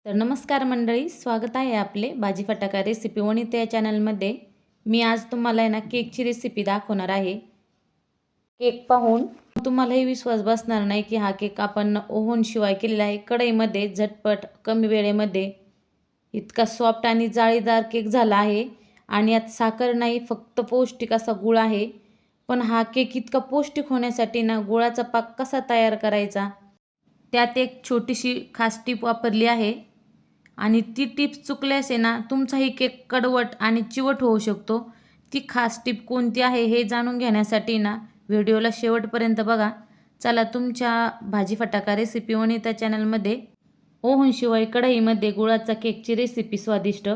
तर नमस्कार मंडळी, स्वागत आहे आपले भाजी फटाका रेसिपी वनिता या चॅनलमध्ये. मी आज तुम्हाला आहे ना केकची रेसिपी दाखवणार आहे. केक पाहून तुम्हालाही विश्वास बसणार नाही की हा केक आपण ओव्हन शिवाय केलेला आहे. कढईमध्ये झटपट कमी वेळेमध्ये इतका सॉफ्ट आणि जाळीदार केक झाला आहे. आणि यात साखर नाही, फक्त पौष्टिक असा गूळ आहे. पण हा केक इतका पौष्टिक होण्यासाठी ना गुळाचा पाक कसा तयार करायचा, त्यात एक छोटीशी खास टीप वापरली आहे. आणि ती टिप्स चुकल्यास आहे ना तुमचाही केक कडवट आणि चिवट होऊ शकतो. ती खास टिप कोणती आहे हे जाणून घेण्यासाठी ना व्हिडिओला शेवटपर्यंत बघा. चला, तुमच्या भाजी फटाका रेसिपी वनिता चॅनलमध्ये ओव्हनशिवाय कढईमध्ये गुळाचा केकची रेसिपी स्वादिष्ट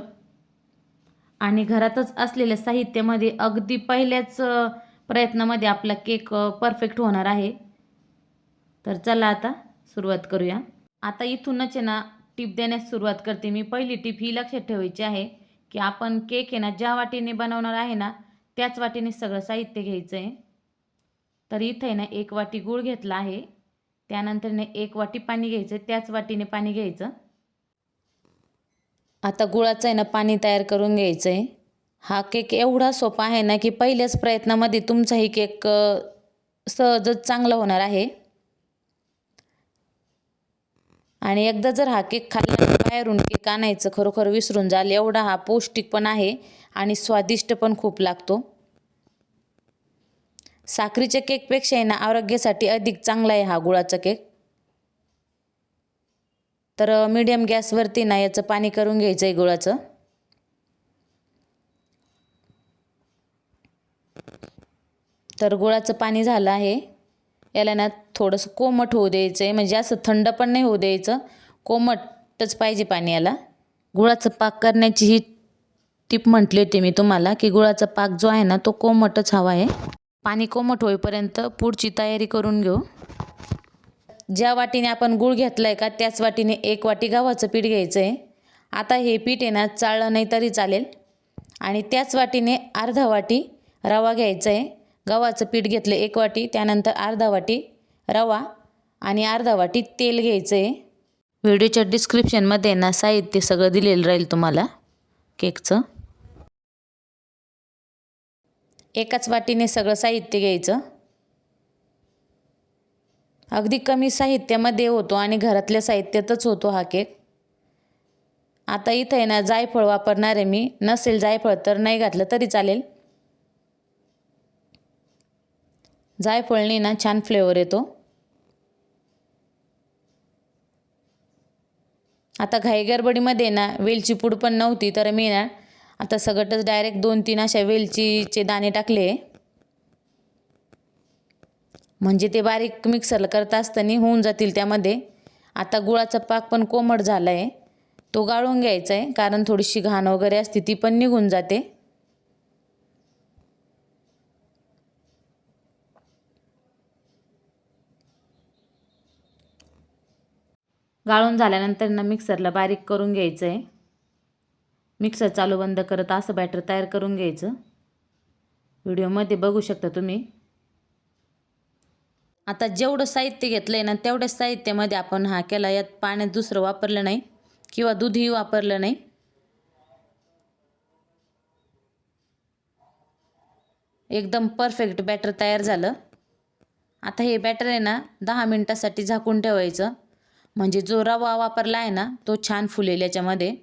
आणि घरातच असलेल्या साहित्यामध्ये अगदी पहिल्याच प्रयत्नामध्ये आपला केक परफेक्ट होणार आहे. तर चला आता सुरुवात करूया. आता इथूनच आहे ना टिप देण्यास सुरुवात करते मी. पहिली टिप ही लक्षात ठेवायची आहे की आपण केक आहे ना ज्या वाटीने बनवणार आहे ना त्याच वाटीने सगळं साहित्य घ्यायचं आहे. तर इथं आहे ना 1 वाटी गूळ घेतला आहे. त्यानंतर 1 वाटी पाणी घ्यायचं, त्याच वाटीने पाणी घ्यायचं. आता गुळाचं आहे ना पाणी तयार करून घ्यायचं आहे. हा केक एवढा सोपा आहे ना की पहिल्याच प्रयत्नामध्ये तुमचाही केक सहजच चांगला होणार आहे. आणि एकदा जर हा केक खाल्ला तर बाहेरून केक आणायचं खरोखर विसरून जाल, एवढा हा पौष्टिक पण आहे आणि स्वादिष्ट पण खूप लागतो. साखरेच्या केकपेक्षा आहे ना आरोग्यासाठी अधिक चांगला आहे हा गुळाचा केक. तर मीडियम गॅसवरती ना याचं पाणी करून घ्यायचं आहे गुळाचं. तर गुळाचं पाणी झालं आहे. याला ना थोडंसं कोमट होऊ द्यायचं आहे, म्हणजे असं थंड पण नाही होऊ द्यायचं, कोमटच पाहिजे पाणी याला. गुळाचं पाक करण्याची ही टिप म्हटली होती मी तुम्हाला की गुळाचा पाक जो आहे ना तो कोमटच हवा आहे. पाणी कोमट होईपर्यंत पुढची तयारी करून घेऊ. ज्या वाटीने आपण गूळ घेतला आहे का त्याच वाटीने 1 वाटी गव्हाचं पीठ घ्यायचं आहे. आता हे पीठ आहे ना चाळलं नाही तरी चालेल. आणि त्याच वाटीने अर्धा वाटी रवा घ्यायचा आहे. गव्हाचं पीठ घेतलं 1 वाटी, त्यानंतर अर्धा वाटी रवा आणि अर्धा वाटी तेल घ्यायचं आहे. व्हिडिओच्या डिस्क्रिप्शनमध्ये ना साहित्य सगळं दिलेलं राहील तुम्हाला केकचं. एकाच वाटीने सगळं साहित्य घ्यायचं. अगदी कमी साहित्यामध्ये होतो आणि घरातल्या साहित्यातच होतो हा केक. आता इथं आहे ना जायफळ वापरणार आहे मी. नसेल जायफळ तर नाही घातलं तरी चालेल. जायफळने ना छान फ्लेवर येतो. आता घाई गडबडीमध्ये ना वेलची पूड पण नव्हती, तर मी ना आता सगळंच डायरेक्ट 2-3 अशा वेलचीचे दाणे टाकले, म्हणजे ते बारीक मिक्सरला करता असताना होऊन जातील त्यामध्ये. आता गुळाचा पाक पण कोमट झाला आहे, तो गाळून घ्यायचा आहे, कारण थोडीशी घाण वगैरे असते ती पण निघून जाते. गाळून झाल्यानंतर ना मिक्सरला बारीक करून घ्यायचं आहे. मिक्सर चालू बंद करत असं बॅटर तयार करून घ्यायचं. व्हिडिओमध्ये बघू शकता तुम्ही. आता जेवढं साहित्य घेतलं आहे ना तेवढ्याच साहित्यामध्ये आपण हा केला. यात पाण्यात दुसरं वापरलं नाही किंवा दूधही वापरलं नाही. एकदम परफेक्ट बॅटर तयार झालं. आता हे बॅटर आहे ना 10 मिनिटासाठी झाकून ठेवायचं, म्हणजे जो रवा वापरला आहे ना तो छान फुलेल याच्यामध्ये.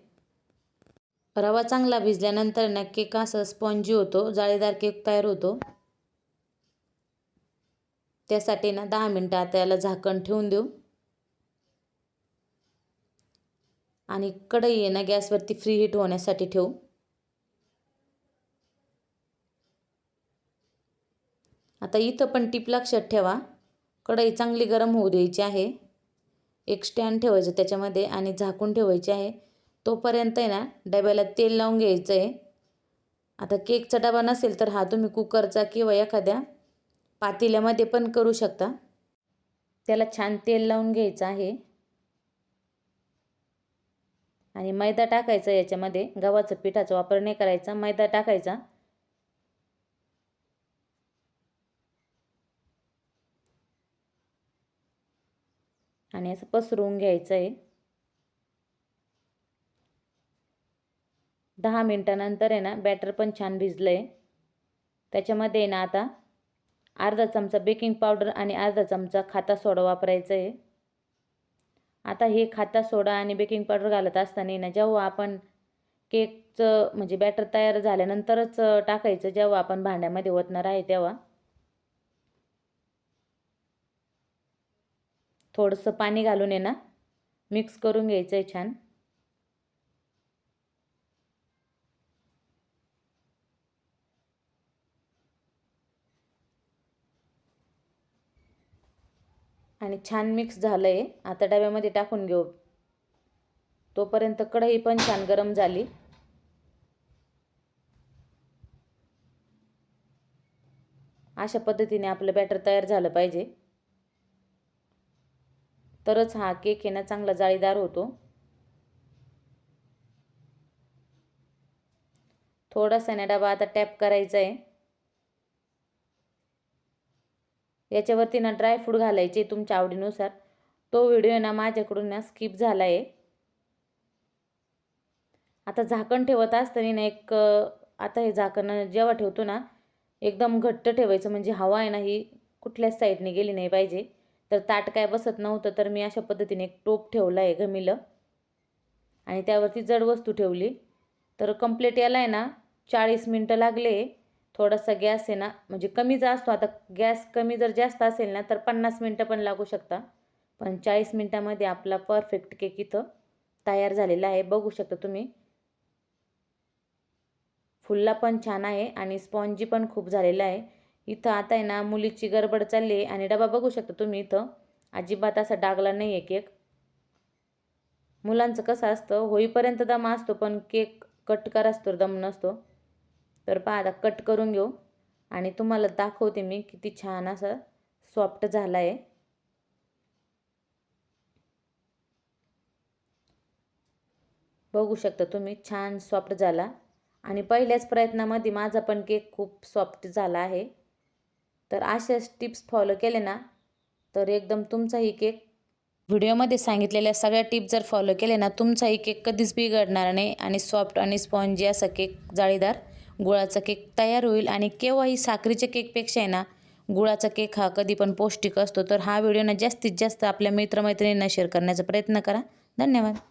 रवा चांगला भिजल्यानंतर ना केक असा स्पॉन्जी होतो, जाळीदार केक तयार होतो. त्यासाठी ना 10 मिनिटं आता याला झाकण ठेवून देऊ. आणि कढई आहे ना गॅसवरती फ्री हीट होण्यासाठी ठेवू. आता इथं पण टिप लक्षात ठेवा, कढई चांगली गरम होऊ द्यायची आहे. एक स्टँड ठेवायचं त्याच्यामध्ये आणि झाकून ठेवायचे आहे. तोपर्यंत आहे ना डब्याला तेल लावून घ्यायचं आहे. आता केकचा डबा नसेल तर हा तुम्ही कुकरचा किंवा एखाद्या पातेल्यामध्ये पण करू शकता. त्याला छान तेल लावून घ्यायचं आहे. आणि मैदा टाकायचा याच्यामध्ये. गव्हाचं पिठाचा वापर नाही करायचा, मैदा टाकायचा. आणि असं पसरवून घ्यायचं आहे. 10 मिनटानंतर आहे ना बॅटर पण छान भिजलं आहे. त्याच्यामध्ये ना आता अर्धा चमचा बेकिंग पावडर आणि अर्धा चमचा खाता सोडा वापरायचा आहे. आता हे खाता सोडा आणि बेकिंग पावडर घालत असताना ना जेव्हा आपण केकचं म्हणजे बॅटर तयार झाल्यानंतरच टाकायचं, जेव्हा आपण भांड्यामध्ये ओतणार आहे तेव्हा. थोडंसं पाणी घालून आहे ना मिक्स करून घ्यायचं आहे छान. आणि छान मिक्स झालं आहे. आता डब्यामध्ये टाकून घेऊ. तोपर्यंत कढई पण छान गरम झाली. अशा पद्धतीने आपलं बॅटर तयार झालं पाहिजे, तरच हा केक आहे ना चांगला जाळीदार होतो. थोडासा ना डबा आता टॅप करायचा आहे. याच्यावरती ना ड्रायफ्रूट घालायचे तुमच्या आवडीनुसार. तो व्हिडिओ ना माझ्याकडून ना स्किप झाला आहे. आता झाकण ठेवत असताना ना आता हे झाकण जेव्हा ठेवतो ना एकदम घट्ट ठेवायचं, म्हणजे हवा आहे ना ही कुठल्याच साईडने गेली नाही पाहिजे. तर ताट काय बसत नव्हतं, तर मी अशा पद्धतीने एक टोप ठेवला आहे घमिलं आणि त्यावरती जड वस्तू ठेवली. तर कंप्लीट याला आहे ना 40 मिनटं लागले. थोडासा गॅस आहे ना म्हणजे कमीच असतो. आता गॅस कमी जर जास्त असेल ना तर 50 मिनटं पण लागू शकता, पण 40 मिनटामध्ये आपला परफेक्ट केक इथं तयार झालेला आहे. बघू शकता तुम्ही. फुलला पण छान आहे आणि स्पॉन्जी पण खूप झालेला आहे. इथं आता आहे ना मुलीची गडबड चालली आहे आणि डबा बघू शकता तुम्ही. इथं अजिबात असा डागला नाही आहे केक. मुलांचं कसं असतं होईपर्यंत दम असतो, पण केक कट करायचं दम नसतो. तर पहा आता कट करून घेऊ आणि तुम्हाला दाखवते मी किती छान असा सॉफ्ट झाला आहे. बघू शकता तुम्ही, छान सॉफ्ट झाला आणि पहिल्याच प्रयत्नामध्ये माझा पण केक खूप सॉफ्ट झाला आहे. तर अशाच टिप्स फॉलो केले ना तर एकदम तुमचाही केक, व्हिडिओमध्ये सांगितलेल्या सगळ्या टिप्स जर फॉलो केले ना तुमचाही केक कधीच बिघडणार नाही आणि सॉफ्ट आणि स्पॉन्जी असा केक, जाळीदार गुळाचा केक तयार होईल. आणि केव्हाही साखरेच्या केकपेक्षा आहे ना गुळाचा केक हा कधी पण पौष्टिक असतो. तर हा व्हिडिओ ना जास्तीत जास्त आपल्या मित्रमैत्रिणींना शेअर करण्याचा प्रयत्न करा. धन्यवाद.